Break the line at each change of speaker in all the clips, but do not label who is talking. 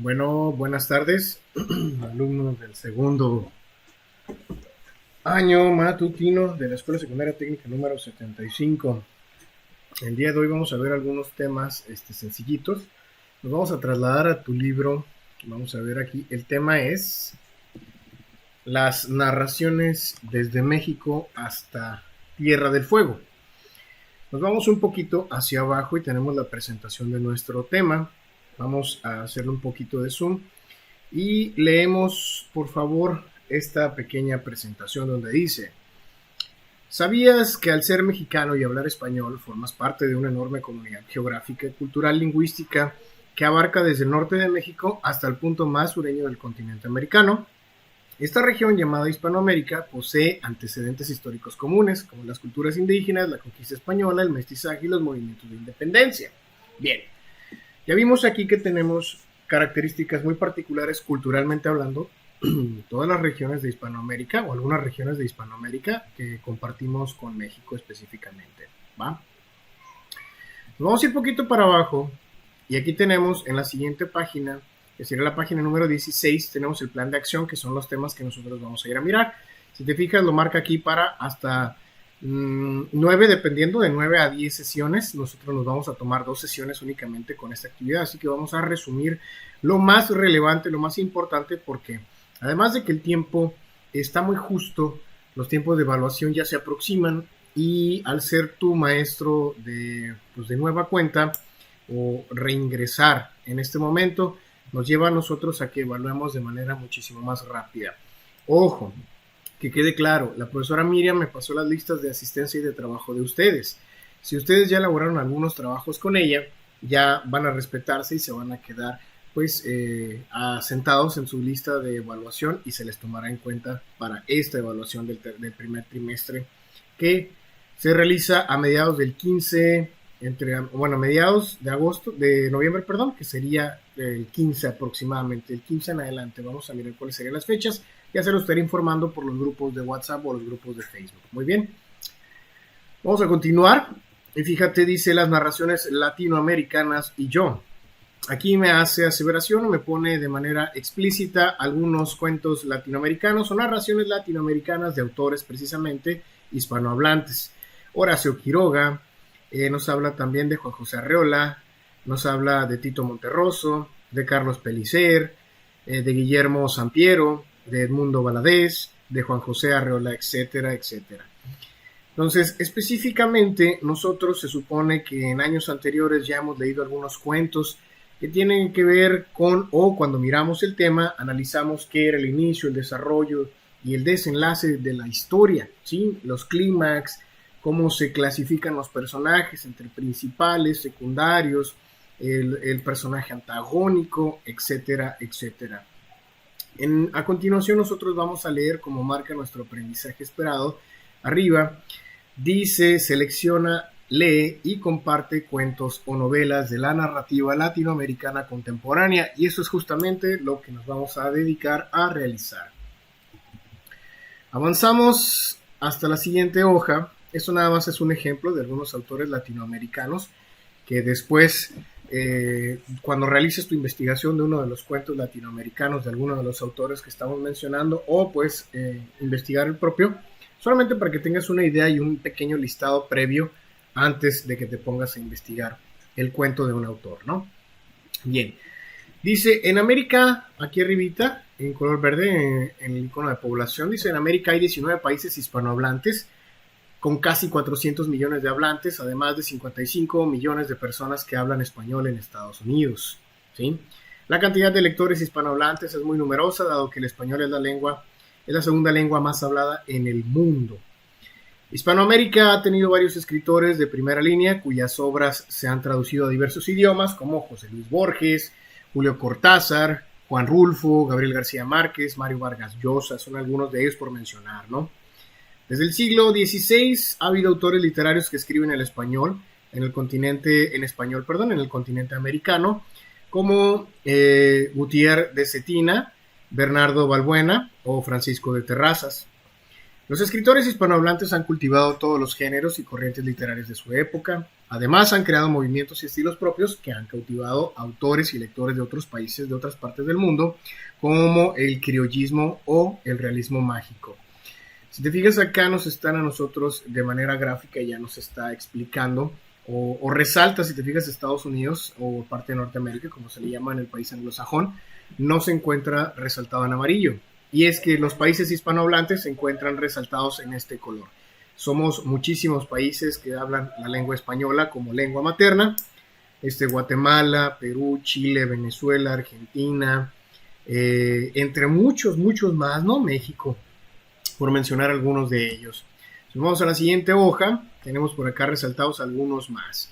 Bueno, buenas tardes, alumnos del segundo año matutino de la Escuela Secundaria Técnica número 75. El día de hoy vamos a ver algunos temas sencillitos. Nos vamos a trasladar a tu libro. Vamos a ver aquí, el tema es las narraciones desde México hasta Tierra del Fuego. Nos vamos un poquito hacia abajo y tenemos la presentación de nuestro tema. Vamos a hacerle un poquito de zoom y leemos, por favor, esta pequeña presentación donde dice: ¿sabías que al ser mexicano y hablar español formas parte de una enorme comunidad geográfica, cultural, lingüística que abarca desde el norte de México hasta el punto más sureño del continente americano? Esta región llamada Hispanoamérica posee antecedentes históricos comunes, como las culturas indígenas, la conquista española, el mestizaje y los movimientos de independencia. Bien, ya vimos aquí que tenemos características muy particulares culturalmente hablando, todas las regiones de Hispanoamérica o algunas regiones de Hispanoamérica que compartimos con México específicamente, ¿va? Nos vamos a ir un poquito para abajo y aquí tenemos en la siguiente página, que sería la página número 16, tenemos el plan de acción, que son los temas que nosotros vamos a ir a mirar. Si te fijas, lo marca aquí para hasta 9, dependiendo de 9 a 10 sesiones. Nosotros nos vamos a tomar 2 sesiones únicamente con esta actividad, así que vamos a resumir lo más relevante, lo más importante, porque además de que el tiempo está muy justo, los tiempos de evaluación ya se aproximan y al ser tu maestro de nueva cuenta o reingresar en este momento, nos lleva a nosotros a que evaluemos de manera muchísimo más rápida. Ojo, que quede claro, la profesora Miriam me pasó las listas de asistencia y de trabajo de ustedes. Si ustedes ya elaboraron algunos trabajos con ella, ya van a respetarse y se van a quedar asentados en su lista de evaluación y se les tomará en cuenta para esta evaluación del primer trimestre, que se realiza a mediados del 15, mediados de agosto, de noviembre, perdón, que sería el 15 aproximadamente, el 15 en adelante. Vamos a mirar cuáles serían las fechas. Ya se lo estaré informando por los grupos de WhatsApp o los grupos de Facebook. Muy bien. Vamos a continuar. Y fíjate, dice las narraciones latinoamericanas y yo. Aquí me hace aseveración o me pone de manera explícita algunos cuentos latinoamericanos o narraciones latinoamericanas de autores precisamente hispanohablantes. Horacio Quiroga, nos habla también de Juan José Arreola, nos habla de Tito Monterroso, de Carlos Pellicer, de Guillermo Sampiero, de Edmundo Valadez, de Juan José Arreola, etcétera, etcétera. Entonces, específicamente, nosotros se supone que en años anteriores ya hemos leído algunos cuentos que tienen que ver con, o cuando miramos el tema, analizamos qué era el inicio, el desarrollo y el desenlace de la historia, ¿sí? Los clímax, cómo se clasifican los personajes entre principales, secundarios, el personaje antagónico, etcétera, etcétera. A continuación nosotros vamos a leer como marca nuestro aprendizaje esperado. Arriba dice: selecciona, lee y comparte cuentos o novelas de la narrativa latinoamericana contemporánea, y eso es justamente lo que nos vamos a dedicar a realizar. Avanzamos hasta la siguiente hoja. Esto nada más es un ejemplo de algunos autores latinoamericanos que después, cuando realices tu investigación de uno de los cuentos latinoamericanos de alguno de los autores que estamos mencionando, o pues investigar el propio, solamente para que tengas una idea y un pequeño listado previo antes de que te pongas a investigar el cuento de un autor, ¿no? Bien, dice: en América, aquí arribita, en color verde, en el icono de población, dice: en América hay 19 países hispanohablantes con casi 400 millones de hablantes, además de 55 millones de personas que hablan español en Estados Unidos, ¿sí? La cantidad de lectores hispanohablantes es muy numerosa, dado que el español es la segunda lengua más hablada en el mundo. Hispanoamérica ha tenido varios escritores de primera línea cuyas obras se han traducido a diversos idiomas, como José Luis Borges, Julio Cortázar, Juan Rulfo, Gabriel García Márquez, Mario Vargas Llosa, son algunos de ellos por mencionar, ¿no? Desde el siglo XVI ha habido autores literarios que escriben el español en el continente americano, como Gutiérrez de Cetina, Bernardo Balbuena o Francisco de Terrazas. Los escritores hispanohablantes han cultivado todos los géneros y corrientes literarias de su época. Además, han creado movimientos y estilos propios que han cautivado autores y lectores de otros países, de otras partes del mundo, como el criollismo o el realismo mágico. Si te fijas acá, nos están a nosotros de manera gráfica, ya nos está explicando o resalta, si te fijas, Estados Unidos o parte de Norteamérica, como se le llama en el país anglosajón, no se encuentra resaltado en amarillo. Y es que los países hispanohablantes se encuentran resaltados en este color. Somos muchísimos países que hablan la lengua española como lengua materna. Guatemala, Perú, Chile, Venezuela, Argentina, entre muchos más, ¿no? México, por mencionar algunos de ellos. Si vamos a la siguiente hoja, tenemos por acá resaltados algunos más.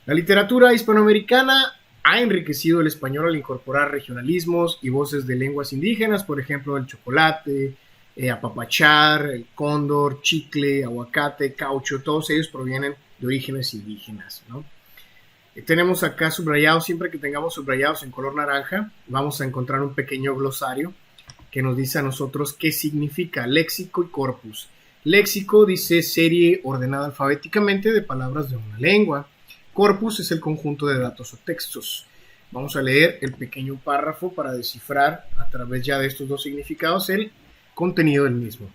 La literatura hispanoamericana ha enriquecido el español al incorporar regionalismos y voces de lenguas indígenas, por ejemplo, el chocolate, apapachar, el cóndor, chicle, aguacate, caucho, todos ellos provienen de orígenes indígenas, ¿no? Tenemos acá subrayados, siempre que tengamos subrayados en color naranja, vamos a encontrar un pequeño glosario que nos dice a nosotros qué significa léxico y corpus. Léxico dice serie ordenada alfabéticamente de palabras de una lengua. Corpus es el conjunto de datos o textos. Vamos a leer el pequeño párrafo para descifrar a través ya de estos dos significados el contenido del mismo.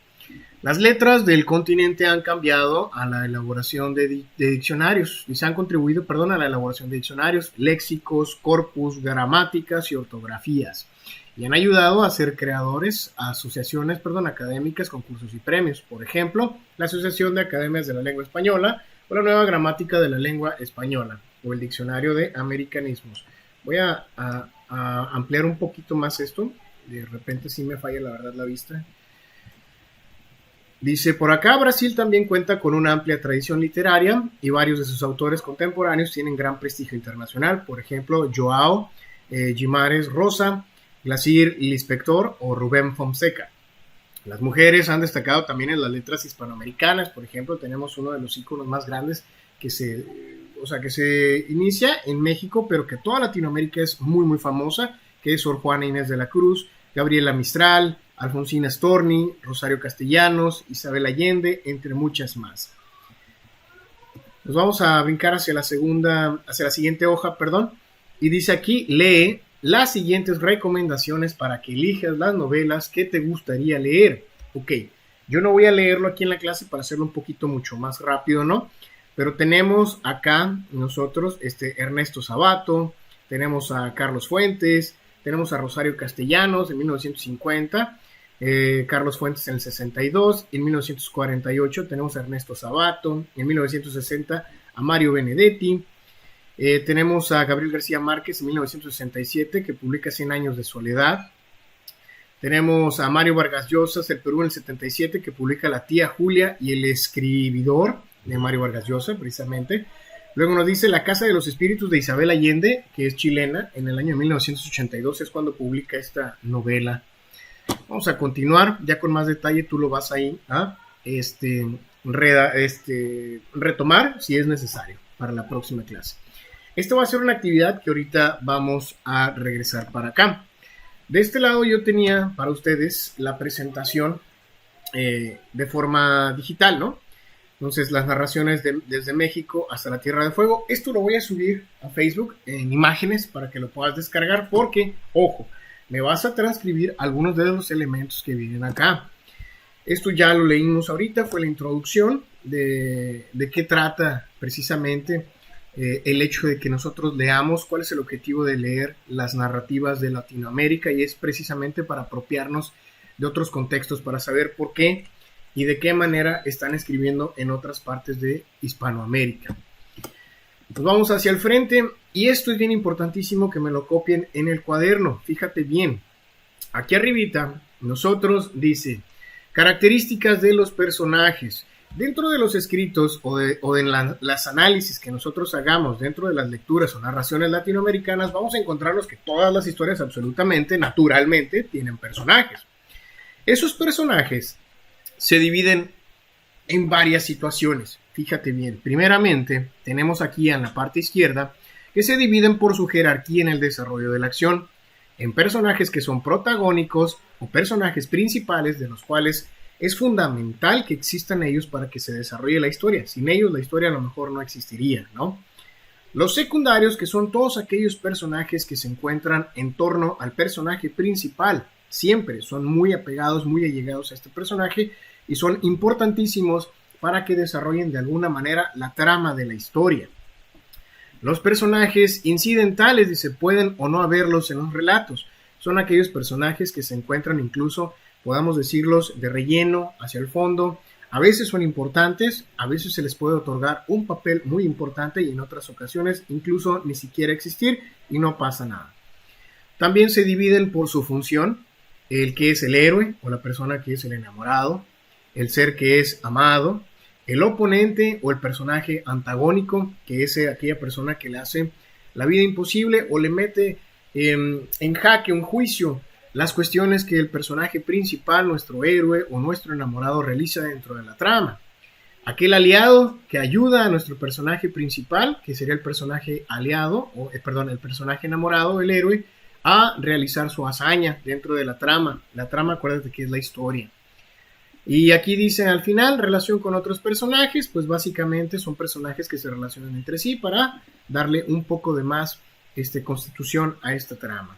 Las letras del continente han cambiado a la elaboración de diccionarios y se han contribuido, a la elaboración de diccionarios, léxicos, corpus, gramáticas y ortografías. Y han ayudado a ser creadores, asociaciones, académicas, concursos y premios. Por ejemplo, la Asociación de Academias de la Lengua Española o la Nueva Gramática de la Lengua Española o el Diccionario de Americanismos. Voy a ampliar un poquito más esto. De repente sí me falla la verdad la vista. Dice, por acá Brasil también cuenta con una amplia tradición literaria y varios de sus autores contemporáneos tienen gran prestigio internacional. Por ejemplo, João Guimarães Rosa, Glacier Lispector o Rubén Fonseca. Las mujeres han destacado también en las letras hispanoamericanas. Por ejemplo, tenemos uno de los íconos más grandes que se inicia en México, pero que toda Latinoamérica es muy famosa, que es Sor Juana Inés de la Cruz, Gabriela Mistral, Alfonsina Storni, Rosario Castellanos, Isabel Allende, entre muchas más. Nos vamos a brincar hacia la siguiente hoja, y dice aquí, lee las siguientes recomendaciones para que elijas las novelas que te gustaría leer. Ok, yo no voy a leerlo aquí en la clase para hacerlo un poquito mucho más rápido, ¿no? Pero tenemos acá nosotros Ernesto Sabato, tenemos a Carlos Fuentes, tenemos a Rosario Castellanos en 1950, Carlos Fuentes en el 62, en 1948 tenemos a Ernesto Sabato, en 1960 a Mario Benedetti, tenemos a Gabriel García Márquez en 1967 que publica 100 años de soledad, tenemos a Mario Vargas Llosa del Perú en el 77 que publica La tía Julia y el escribidor de Mario Vargas Llosa precisamente. Luego nos dice La casa de los espíritus de Isabel Allende, que es chilena, en el año 1982 es cuando publica esta novela. Vamos a continuar, ya con más detalle tú lo vas ahí a retomar si es necesario para la próxima clase. Esta va a ser una actividad que ahorita vamos a regresar para acá. De este lado yo tenía para ustedes la presentación de forma digital, ¿no? Entonces, las narraciones desde México hasta la Tierra de Fuego. Esto lo voy a subir a Facebook en imágenes para que lo puedas descargar porque, ojo, me vas a transcribir algunos de los elementos que vienen acá. Esto ya lo leímos ahorita, fue la introducción de qué trata precisamente el hecho de que nosotros leamos, cuál es el objetivo de leer las narrativas de Latinoamérica y es precisamente para apropiarnos de otros contextos, para saber por qué y de qué manera están escribiendo en otras partes de Hispanoamérica. Pues vamos hacia el frente y esto es bien importantísimo que me lo copien en el cuaderno. Fíjate bien, aquí arribita nosotros dice características de los personajes. Dentro de los escritos o de las análisis que nosotros hagamos dentro de las lecturas o narraciones latinoamericanas vamos a encontrarnos que todas las historias absolutamente, naturalmente, tienen personajes. Esos personajes se dividen en varias situaciones. Fíjate bien, primeramente tenemos aquí en la parte izquierda que se dividen por su jerarquía en el desarrollo de la acción, en personajes que son protagónicos o personajes principales de los cuales es fundamental que existan ellos para que se desarrolle la historia. Sin ellos la historia a lo mejor no existiría, ¿no? Los secundarios, que son todos aquellos personajes que se encuentran en torno al personaje principal, siempre son muy apegados, muy allegados a este personaje y son importantísimos para que desarrollen de alguna manera la trama de la historia. Los personajes incidentales, dice, pueden o no haberlos en los relatos. Son aquellos personajes que se encuentran incluso, podamos decirlos, de relleno hacia el fondo. A veces son importantes, a veces se les puede otorgar un papel muy importante y en otras ocasiones incluso ni siquiera existir y no pasa nada. También se dividen por su función, el que es el héroe o la persona que es el enamorado, el ser que es amado, el oponente o el personaje antagónico, que es aquella persona que le hace la vida imposible o le mete en jaque, un juicio, las cuestiones que el personaje principal, nuestro héroe o nuestro enamorado realiza dentro de la trama. Aquel aliado que ayuda a nuestro personaje principal, que sería el personaje aliado, el personaje enamorado, el héroe, a realizar su hazaña dentro de la trama. La trama, acuérdate que es la historia. Y aquí dice al final, relación con otros personajes, pues básicamente son personajes que se relacionan entre sí para darle un poco de más constitución a esta trama.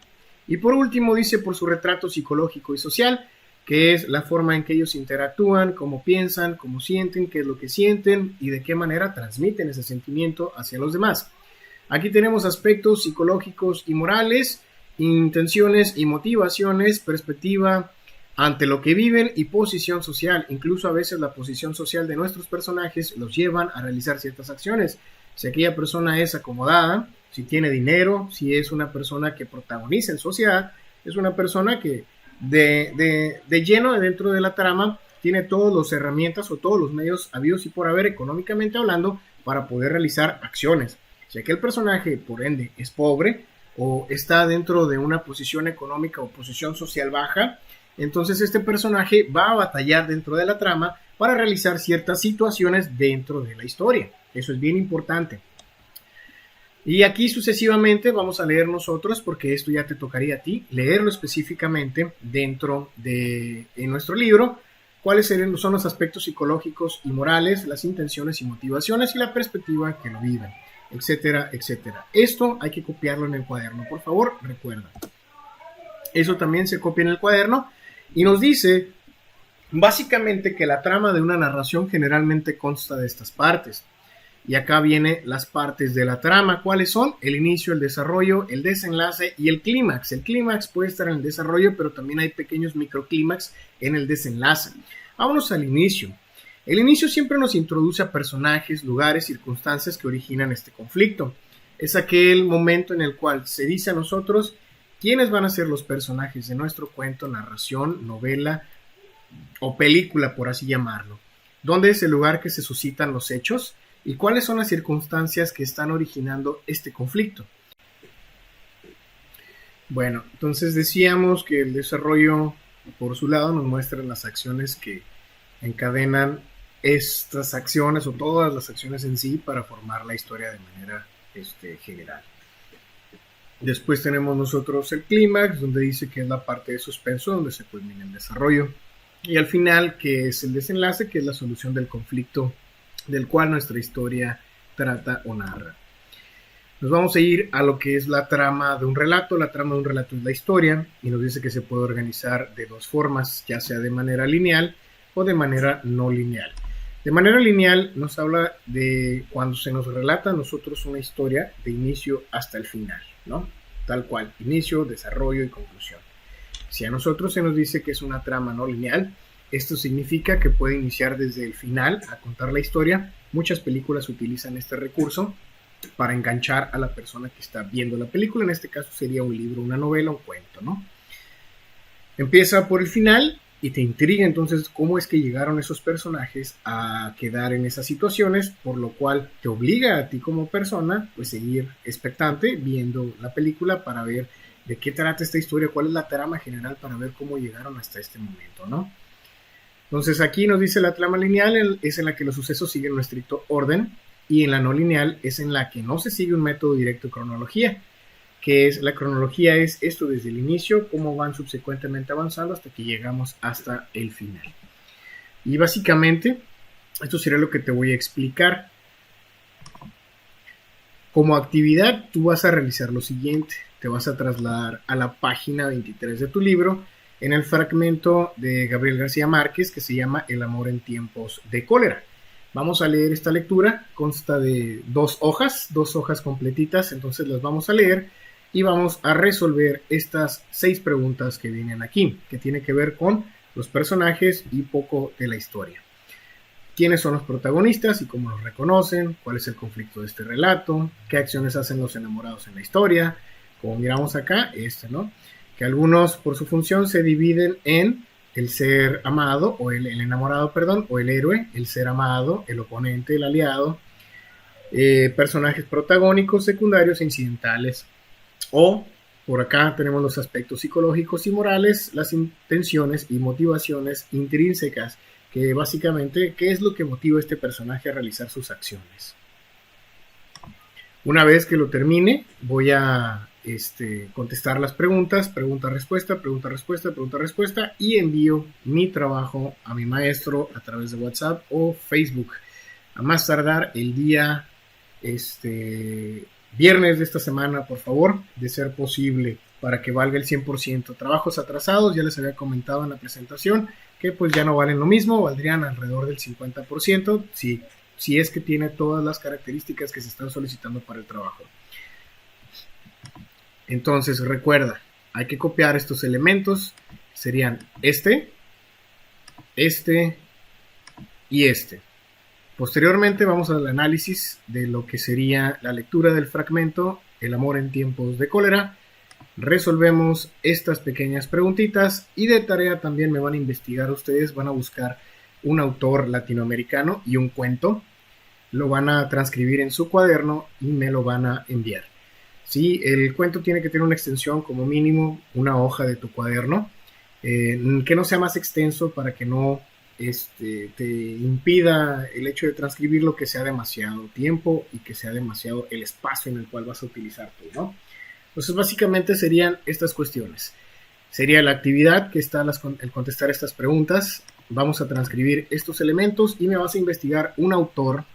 Y por último dice por su retrato psicológico y social, que es la forma en que ellos interactúan, cómo piensan, cómo sienten, qué es lo que sienten y de qué manera transmiten ese sentimiento hacia los demás. Aquí tenemos aspectos psicológicos y morales, intenciones y motivaciones, perspectiva ante lo que viven y posición social. Incluso a veces la posición social de nuestros personajes los llevan a realizar ciertas acciones. Si aquella persona es acomodada, si tiene dinero, si es una persona que protagoniza en sociedad, es una persona que de lleno dentro de la trama tiene todas las herramientas o todos los medios habidos y por haber económicamente hablando para poder realizar acciones. Si aquel personaje por ende es pobre o está dentro de una posición económica o posición social baja, entonces este personaje va a batallar dentro de la trama para realizar ciertas situaciones dentro de la historia. Eso es bien importante. Y aquí sucesivamente vamos a leer nosotros, porque esto ya te tocaría a ti, leerlo específicamente dentro de nuestro libro, cuáles son los aspectos psicológicos y morales, las intenciones y motivaciones y la perspectiva que lo viven, etcétera, etcétera. Esto hay que copiarlo en el cuaderno, por favor, recuerda. Eso también se copia en el cuaderno y nos dice básicamente que la trama de una narración generalmente consta de estas partes. Y acá vienen las partes de la trama. ¿Cuáles son? El inicio, el desarrollo, el desenlace y el clímax. El clímax puede estar en el desarrollo, pero también hay pequeños microclímax en el desenlace. Vámonos al inicio. El inicio siempre nos introduce a personajes, lugares, circunstancias que originan este conflicto. Es aquel momento en el cual se dice a nosotros quiénes van a ser los personajes de nuestro cuento, narración, novela o película, por así llamarlo. ¿Dónde es el lugar que se suscitan los hechos? ¿Y cuáles son las circunstancias que están originando este conflicto? Bueno, entonces decíamos que el desarrollo, por su lado, nos muestra las acciones que encadenan estas acciones o todas las acciones en sí para formar la historia de manera general. Después tenemos nosotros el clímax, donde dice que es la parte de suspenso, donde se culmina el desarrollo. Y al final, que es el desenlace, que es la solución del conflicto del cual nuestra historia trata o narra. Nos vamos a ir a lo que es la trama de un relato. La trama de un relato es la historia y nos dice que se puede organizar de dos formas, ya sea de manera lineal o de manera no lineal. De manera lineal nos habla de cuando se nos relata a nosotros una historia de inicio hasta el final, ¿no? Tal cual, inicio, desarrollo y conclusión. Si a nosotros se nos dice que es una trama no lineal, esto significa que puede iniciar desde el final a contar la historia. Muchas películas utilizan este recurso para enganchar a la persona que está viendo la película. En este caso sería un libro, una novela, un cuento, ¿no? Empieza por el final y te intriga entonces cómo es que llegaron esos personajes a quedar en esas situaciones, por lo cual te obliga a ti como persona pues seguir expectante viendo la película para ver de qué trata esta historia, cuál es la trama general para ver cómo llegaron hasta este momento, ¿no? Entonces aquí nos dice la trama lineal es en la que los sucesos siguen un estricto orden y en la no lineal es en la que no se sigue un método directo de cronología, que es la cronología es esto desde el inicio, cómo van subsecuentemente avanzando hasta que llegamos hasta el final. Y básicamente, esto sería lo que te voy a explicar. Como actividad, tú vas a realizar lo siguiente. Te vas a trasladar a la página 23 de tu libro, en el fragmento de Gabriel García Márquez que se llama El amor en tiempos de cólera. Vamos a leer esta lectura, consta de dos hojas completitas, entonces las vamos a leer y vamos a resolver estas 6 preguntas que vienen aquí, que tienen que ver con los personajes y poco de la historia. ¿Quiénes son los protagonistas y cómo los reconocen? ¿Cuál es el conflicto de este relato? ¿Qué acciones hacen los enamorados en la historia? Como miramos acá, ¿no? Que algunos por su función se dividen en el ser amado, o el enamorado, perdón, o el héroe, el ser amado, el oponente, el aliado, personajes protagónicos, secundarios e incidentales. O por acá tenemos los aspectos psicológicos y morales, las intenciones y motivaciones intrínsecas, que básicamente, ¿qué es lo que motiva a este personaje a realizar sus acciones? Una vez que lo termine, voy a contestar las preguntas, pregunta-respuesta, pregunta-respuesta, pregunta-respuesta, y envío mi trabajo a mi maestro a través de WhatsApp o Facebook. A más tardar el día viernes de esta semana, por favor, de ser posible, para que valga el 100%. Trabajos atrasados, ya les había comentado en la presentación, que pues ya no valen lo mismo, valdrían alrededor del 50%, si es que tiene todas las características que se están solicitando para el trabajo. Entonces recuerda, hay que copiar estos elementos, serían este y este. Posteriormente vamos al análisis de lo que sería la lectura del fragmento El amor en tiempos de cólera. Resolvemos estas pequeñas preguntitas y de tarea también me van a investigar ustedes, van a buscar un autor latinoamericano y un cuento, lo van a transcribir en su cuaderno y me lo van a enviar. Sí, el cuento tiene que tener una extensión, como mínimo una hoja de tu cuaderno, que no sea más extenso para que no te impida el hecho de transcribirlo, que sea demasiado tiempo y que sea demasiado el espacio en el cual vas a utilizar tú, ¿no? Entonces básicamente serían estas cuestiones. Sería la actividad que está el contestar estas preguntas. Vamos a transcribir estos elementos y me vas a investigar un autor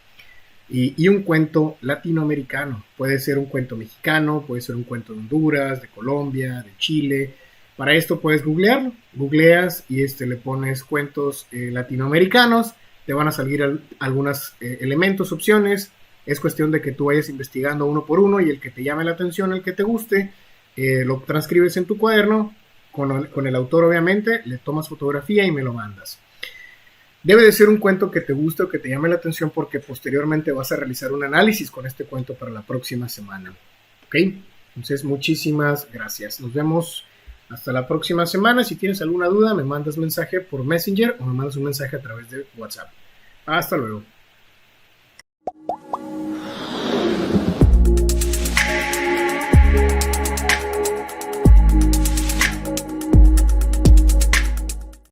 y un cuento latinoamericano. Puede ser un cuento mexicano, puede ser un cuento de Honduras, de Colombia, de Chile. Para esto puedes googlearlo. Googleas y le pones cuentos latinoamericanos. Te van a salir algunos elementos, opciones. Es cuestión de que tú vayas investigando uno por uno y el que te llame la atención, el que te guste, lo transcribes en tu cuaderno con el autor, obviamente, le tomas fotografía y me lo mandas. Debe de ser un cuento que te guste o que te llame la atención, porque posteriormente vas a realizar un análisis con este cuento para la próxima semana. ¿Ok? Entonces, muchísimas gracias. Nos vemos hasta la próxima semana. Si tienes alguna duda, me mandas mensaje por Messenger o me mandas un mensaje a través de WhatsApp. Hasta luego.